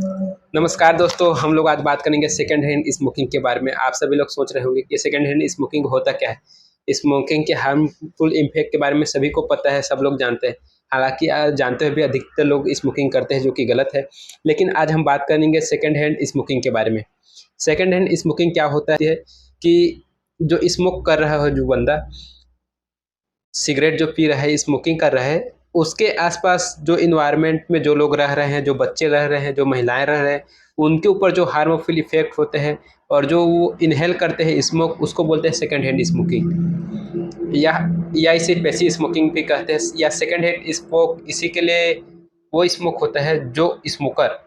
नमस्कार दोस्तों, हम लोग आज बात करेंगे सेकंड हैंड स्मोकिंग के बारे में। आप सभी लोग सोच रहे होंगे कि सेकंड हैंड स्मोकिंग होता क्या है? स्मोकिंग के हार्मफुल इम्पैक्ट के बारे में सभी को पता है, सब लोग जानते हैं। हालाँकि जानते हुए भी अधिकतर लोग स्मोकिंग करते हैं, जो कि गलत है। लेकिन आज हम बात करेंगे सेकंड हैंड स्मोकिंग के बारे में। सेकंड हैंड स्मोकिंग क्या होता है कि जो स्मोक कर रहा है जो बंदा, सिगरेट जो पी रहा है, स्मोकिंग कर रहा है, उसके आसपास जो एनवायरनमेंट में जो लोग रह रहे हैं, जो बच्चे रह रहे हैं, जो महिलाएँ रह रहे हैं, उनके ऊपर जो हार्मफुल इफ़ेक्ट होते हैं और जो वो इन्हेल करते हैं स्मोक, उसको बोलते हैं सेकंड हैंड स्मोकिंग। या इसे पैसिव स्मोकिंग भी कहते हैं। या सेकंड हैंड स्मोक इसी के लिए वो स्मोक होता है जो स्मोकर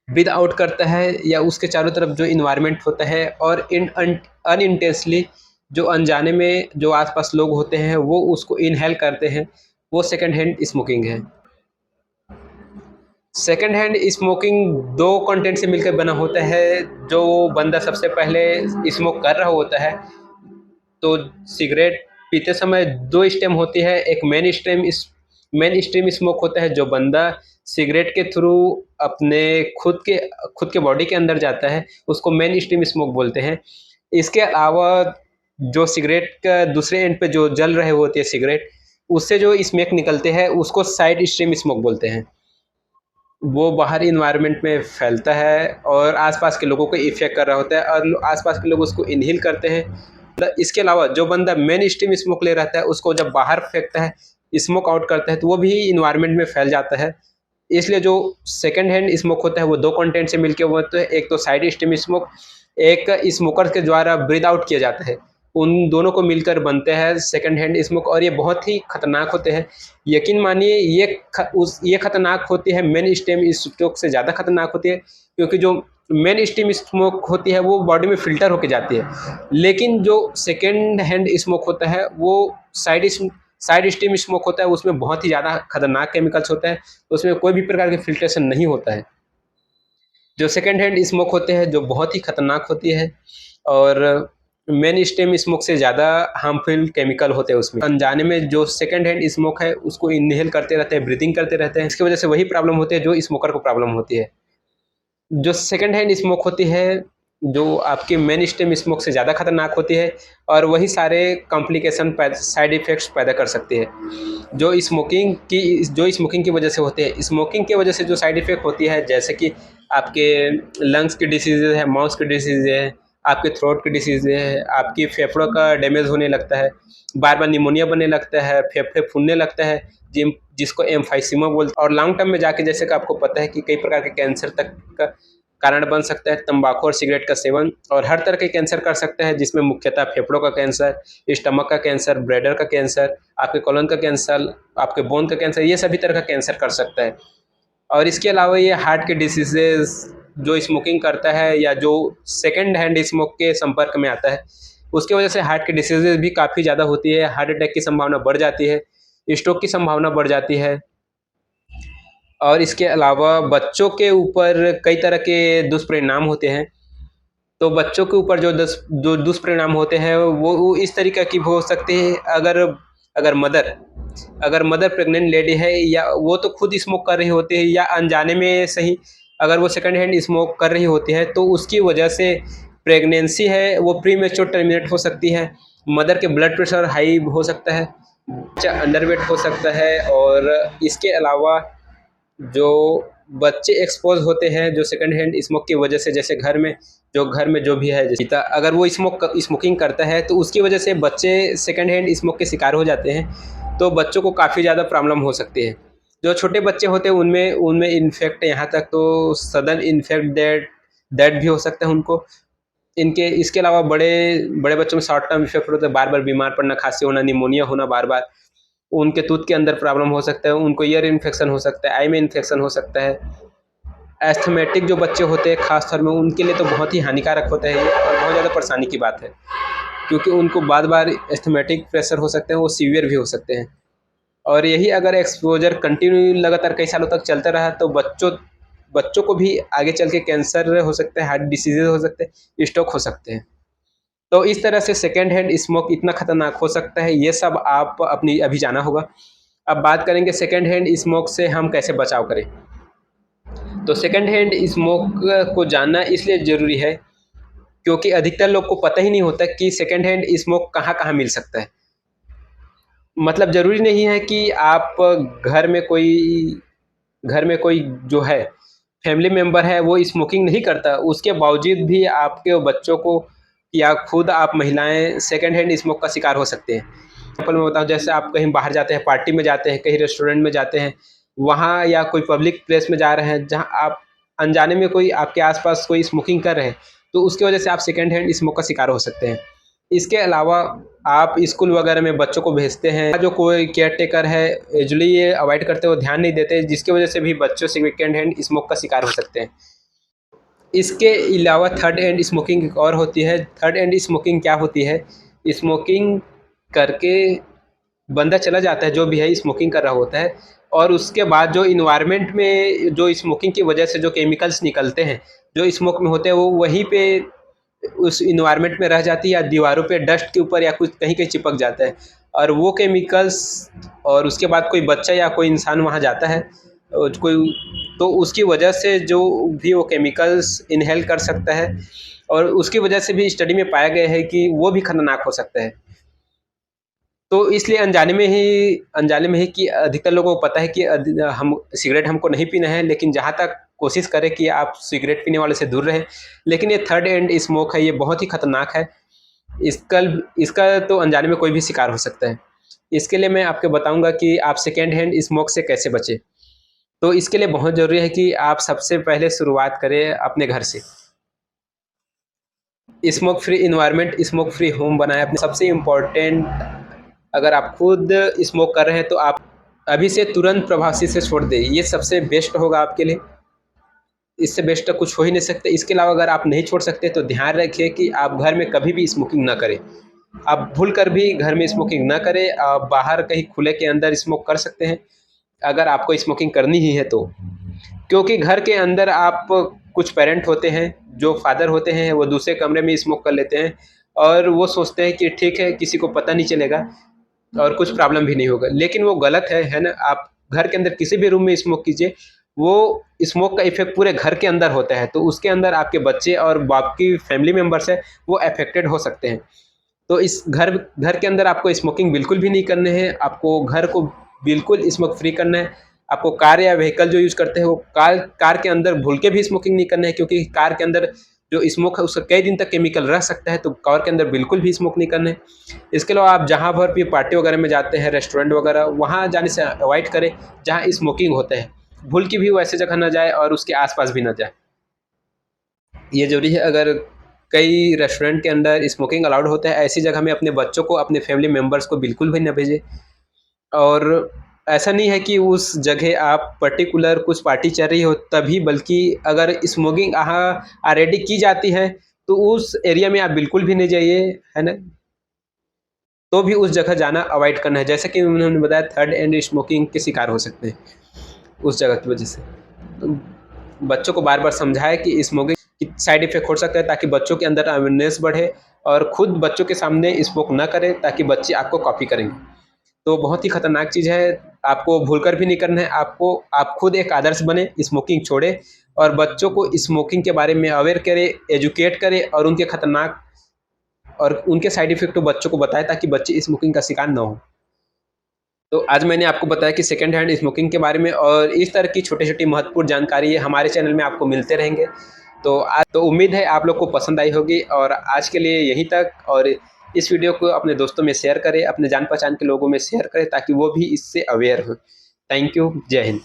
ब्रीथ आउट करता है या उसके चारों तरफ जो इन्वायरमेंट होता है और इन अनइंटेंशनली जो अनजाने में जो आसपास लोग होते हैं वो उसको इनहेल करते हैं, वो सेकंड हैंड स्मोकिंग है। सेकंड हैंड स्मोकिंग दो कंटेंट से मिलकर बना होता है। जो बंदा सबसे पहले स्मोक कर रहा होता है, तो सिगरेट पीते समय दो स्टेम होती है। एक मेन स्ट्रीम स्मोक होता है, जो बंदा सिगरेट के थ्रू अपने खुद के बॉडी के अंदर जाता है, उसको मेन स्ट्रीम स्मोक बोलते हैं। इसके अलावा जो सिगरेट का दूसरे एंड पे जो जल रहे होती है सिगरेट, उससे जो स्मेक निकलते हैं उसको साइड स्ट्रीम स्मोक बोलते हैं। वो बाहरी इन्वायरमेंट में फैलता है और आसपास के लोगों को इफ़ेक्ट कर रहा होता है और आसपास के लोग उसको इनहेल करते हैं। इसके अलावा जो बंदा मेन स्ट्रीम स्मोक ले रहता है, उसको जब बाहर फेंकता है, स्मोक आउट करता है, तो वो भी इन्वायरमेंट में फैल जाता है। इसलिए जो सेकंड हैंड स्मोक होता है वो दो कंटेंट से मिलके वो होता है। एक तो साइड स्ट्रीम स्मोक, एक स्मोकर के द्वारा ब्रीथ आउट किया जाता है। उन दोनों को मिलकर बनते हैं सेकंड हैंड स्मोक और ये बहुत ही खतरनाक होते हैं। यकीन मानिए ये खतरनाक होती है, मेन स्ट्रीम स्मोक से ज़्यादा खतरनाक होती है, क्योंकि जो मेन स्ट्रीम स्मोक होती है वो बॉडी में फ़िल्टर होके जाती है। लेकिन जो सेकंड हैंड स्मोक होता है वो साइड स्ट्रीम स्मोक होता है, उसमें बहुत ही ज़्यादा खतरनाक केमिकल्स होता है, उसमें कोई भी प्रकार के फ़िल्ट्रेशन नहीं होता है। जो सेकंड हैंड स्मोक होते हैं जो बहुत ही खतरनाक होती है और मेन स्ट्रीम स्मोक से ज़्यादा हार्मफुल केमिकल होते हैं उसमें। अनजाने में जो सेकंड हैंड स्मोक है उसको इनहेल करते रहते हैं, ब्रीथिंग करते रहते हैं, इसकी वजह से वही प्रॉब्लम होती है जो स्मोकर को प्रॉब्लम होती है। जो सेकंड हैंड स्मोक होती है, जो आपकी मेन स्ट्रीम स्मोक से ज़्यादा खतरनाक होती है और वही सारे कॉम्प्लिकेशन साइड इफ़ेक्ट्स पैदा कर सकती है जो स्मोकिंग की वजह से होते हैं। स्मोकिंग की वजह से जो साइड इफ़ेक्ट होती है, जैसे कि आपके लंग्स की डिसीज़ेज़ है, माउथ की डिसीज़ है, आपके थ्रोट की डिसीज़ है, आपकी फेफड़ों का डैमेज होने लगता है, बार-बार निमोनिया बनने लगता है, फेफड़े फूलने लगता है, जिसको एम्फाइसीमा बोलते हैं और लॉन्ग टर्म में जाके जैसे कि आपको पता है कि कई प्रकार के कैंसर तक का कारण बन सकता है तंबाकू और सिगरेट का सेवन, और हर तरह के कैंसर कर सकता है, जिसमें मुख्यतः फेफड़ों का कैंसर, स्टमक का कैंसर, ब्लैडर का कैंसर, आपके कोलन का कैंसर, आपके बोन का कैंसर, ये सभी तरह का कैंसर कर सकता है। और इसके अलावा ये हार्ट के डिसीजेज, जो स्मोकिंग करता है या जो सेकंड हैंड स्मोक के संपर्क में आता है, उसकी वजह से हार्ट की डिसीजेज भी काफ़ी ज़्यादा होती है। हार्ट अटैक की संभावना बढ़ जाती है, स्ट्रोक की संभावना बढ़ जाती है। और इसके अलावा बच्चों के ऊपर कई तरह के दुष्परिणाम होते हैं। तो बच्चों के ऊपर जो दुष्परिणाम होते हैं वो इस तरीके की हो सकते हैं। अगर मदर अगर मदर प्रेग्नेंट लेडी है या वो तो खुद स्मोक कर रही होती है या अनजाने में सही, अगर वो सेकंड हैंड स्मोक कर रही होती है तो उसकी वजह से प्रेगनेंसी है वो प्रीमेच्योर टर्मिनेट हो सकती है। मदर के ब्लड प्रेशर हाई हो सकता है, बच्चा अंडरवेट हो सकता है। और इसके अलावा जो बच्चे एक्सपोज होते हैं जो सेकंड हैंड स्मोक की वजह से, जैसे घर में जो भी है जीता, अगर वो स्मोकिंग करता है तो उसकी वजह से बच्चे सेकंड हैंड स्मोक के शिकार हो जाते हैं, तो बच्चों को काफ़ी ज़्यादा प्रॉब्लम हो सकती है। जो छोटे बच्चे होते हैं उनमें उनमें इन्फेक्ट, यहाँ तक तो सडन इन्फेक्ट डेड भी हो सकता है उनको। इनके इसके अलावा बड़े बड़े बच्चों में शॉर्ट टर्म इफेक्ट होता है, बार बार बीमार पड़ना, खांसी होना, निमोनिया होना, बार बार उनके टूथ के अंदर प्रॉब्लम हो सकता है, उनको ईयर इन्फेक्शन हो सकता है, आई में इन्फेक्शन हो सकता है। एस्थमेटिक जो बच्चे होते हैं खास तौर में उनके लिए तो बहुत ही हानिकारक होता है ये और बहुत ज़्यादा परेशानी की बात है, क्योंकि उनको बार बार एस्थमेटिक प्रेशर हो सकते हैं, वो सीवियर भी हो सकते हैं। और यही अगर एक्सपोजर कंटिन्यू लगातार कई सालों तक चलता रहा तो बच्चों को भी आगे चल के कैंसर हो सकते हैं, हार्ट डिसीजेज हो सकते हैं, स्ट्रोक हो सकते हैं। तो इस तरह से सेकेंड हैंड स्मोक इतना खतरनाक हो सकता है, ये सब आप अपनी अभी जाना होगा। अब बात करेंगे सेकेंड हैंड स्मोक से हम कैसे बचाव करें। तो सेकंड हैंड स्मोक को जानना इसलिए ज़रूरी है क्योंकि अधिकतर लोग को पता ही नहीं होता कि सेकंड हैंड स्मोक कहाँ-कहाँ मिल सकता है। मतलब ज़रूरी नहीं है कि आप घर में कोई घर में कोई जो है फैमिली मेंबर है वो स्मोकिंग नहीं करता, उसके बावजूद भी आपके बच्चों को या खुद आप महिलाएँ सेकंड हैंड स्मोक का शिकार हो सकते हैं। एग्ज़ाम्पल मैं बताऊँ, जैसे आप कहीं बाहर जाते हैं, पार्टी में जाते हैं, कहीं रेस्टोरेंट में जाते हैं, वहाँ या कोई पब्लिक प्लेस में जा रहे हैं जहाँ आप अनजाने में कोई आपके आस-पास कोई स्मोकिंग कर रहे हैं, तो उसकी वजह से आप सेकंड हैंड स्मोक का शिकार हो सकते हैं। इसके अलावा आप स्कूल वगैरह में बच्चों को भेजते हैं, जो कोई केयर टेकर है यूजुअली ये अवॉइड करते हैं, वो ध्यान नहीं देते, जिसकी वजह से भी बच्चों सेकंड हैंड स्मोक का शिकार हो सकते हैं। इसके अलावा थर्ड हैंड स्मोकिंग एक और होती है। थर्ड हैंड स्मोकिंग क्या होती है? स्मोकिंग करके बंदा चला जाता है, जो भी है स्मोकिंग कर रहा होता है, और उसके बाद जो इन्वायरमेंट में जो स्मोकिंग की वजह से जो केमिकल्स निकलते हैं, जो स्मोक में होते हैं, वो वहीं पे उस इन्वायरमेंट में रह जाती है या दीवारों पे डस्ट के ऊपर या कुछ कहीं-कहीं चिपक जाता है। और वो केमिकल्स, और उसके बाद कोई बच्चा या कोई इंसान वहाँ जाता है, कोई, तो उसकी वजह से जो भी वो केमिकल्स इन्हेल कर सकता है, और उसकी वजह से भी स्टडी में पाया गया है कि वो भी खतरनाक हो सकता है। तो इसलिए अनजाने में ही कि अधिकतर लोगों को पता है कि हम सिगरेट हमको नहीं पीना है, लेकिन जहाँ तक कोशिश करें कि आप सिगरेट पीने वाले से दूर रहें। लेकिन ये थर्ड हैंड स्मोक है, ये बहुत ही खतरनाक है। इसका इसका तो अनजाने में कोई भी शिकार हो सकता है। इसके लिए मैं आपको बताऊँगा कि आप सेकंड हैंड स्मोक से कैसे बचें। तो इसके लिए बहुत ज़रूरी है कि आप सबसे पहले शुरुआत करें अपने घर से। Smoke free environment, smoke free home बनाएँ अपने। सबसे इम्पोर्टेंट, अगर आप खुद स्मोक कर रहे हैं तो आप अभी से तुरंत प्रभावी से छोड़ दें, ये सबसे बेस्ट होगा आपके लिए। इससे बेस्ट तो कुछ हो ही नहीं सकता। इसके अलावा अगर आप नहीं छोड़ सकते तो ध्यान रखिए कि आप घर में कभी भी स्मोकिंग ना करें। आप भूल कर भी घर में स्मोकिंग ना करें, आप बाहर कहीं खुले के अंदर स्मोक कर सकते हैं, अगर आपको स्मोकिंग करनी ही है तो। क्योंकि घर के अंदर आप, कुछ पेरेंट होते हैं, जो फादर होते हैं, वो दूसरे कमरे में स्मोक कर लेते हैं, और वो सोचते हैं कि ठीक है, किसी को पता नहीं चलेगा और कुछ प्रॉब्लम भी नहीं होगा, लेकिन वो गलत है ना? आप घर के अंदर किसी भी रूम में स्मोक कीजिए, वो स्मोक का इफ़ेक्ट पूरे घर के अंदर होता है, तो उसके अंदर आपके बच्चे और बाकी फैमिली मेंबर्स हैं, वो अफेक्टेड हो सकते हैं। तो इस घर घर के अंदर आपको स्मोकिंग बिल्कुल भी नहीं करने हैं, आपको घर को बिल्कुल स्मोक फ्री करना है। आपको कार या व्हीकल जो यूज़ करते हैं, वो कार कार के अंदर भूल के भी स्मोकिंग नहीं करना है, क्योंकि कार के अंदर जो स्मोक है उसका कई दिन तक केमिकल रह सकता है, तो कार के अंदर बिल्कुल भी स्मोक नहीं करना है। इसके अलावा आप जहाँ पर भी पार्टी वगैरह में जाते हैं, रेस्टोरेंट वगैरह, वहाँ जाने से अवॉइड करें जहाँ स्मोकिंग होता है। भूल के भी वो ऐसी जगह ना जाए और उसके आस-पास भी ना जाए। ये ज़रूरी है। अगर कई रेस्टोरेंट के अंदर स्मोकिंग अलाउड होता है, ऐसी जगह में अपने बच्चों को, अपने फैमिली मेंबर्स को बिल्कुल भी ना भेजें। और ऐसा नहीं है कि उस जगह आप पर्टिकुलर कुछ पार्टी चल रही हो तभी, बल्कि अगर स्मोकिंग वहाँ ऑलरेडी की जाती है, तो उस एरिया में आप बिल्कुल भी नहीं जाइए, है ना? तो भी उस जगह जाना अवॉइड करना है। जैसे कि उन्होंने बताया, थर्ड हैंड स्मोकिंग के शिकार हो सकते हैं उस जगह की वजह से। तो बच्चों को बार-बार समझाएँ कि स्मोकिंग की साइड इफ़ेक्ट हो सकता है, ताकि बच्चों के अंदर अवेयरनेस बढ़े, और खुद बच्चों के सामने स्मोक ना करें, ताकि बच्चे आपको कॉपी करेंगे। तो बहुत ही खतरनाक चीज़ है, आपको भूलकर भी नहीं करना है, आप खुद एक आदर्श बनें, स्मोकिंग छोड़ें, और बच्चों को स्मोकिंग के बारे में अवेयर करें, एजुकेट करें, और उनके खतरनाक और उनके साइड इफ़ेक्ट को बच्चों को बताएँ, ताकि बच्चे स्मोकिंग का शिकार ना हों। तो आज मैंने आपको बताया कि सेकंड हैंड स्मोकिंग के बारे में, और इस तरह की छोटी-छोटी महत्वपूर्ण जानकारी हमारे चैनल में आपको मिलते रहेंगे। तो आज तो उम्मीद है आप लोग को पसंद आई होगी, और आज के लिए यहीं तक। और इस वीडियो को अपने दोस्तों में शेयर करें, अपने जान-पहचान के लोगों में शेयर करें, ताकि वो भी इससे अवेयर हों। Thank you. जय हिंद।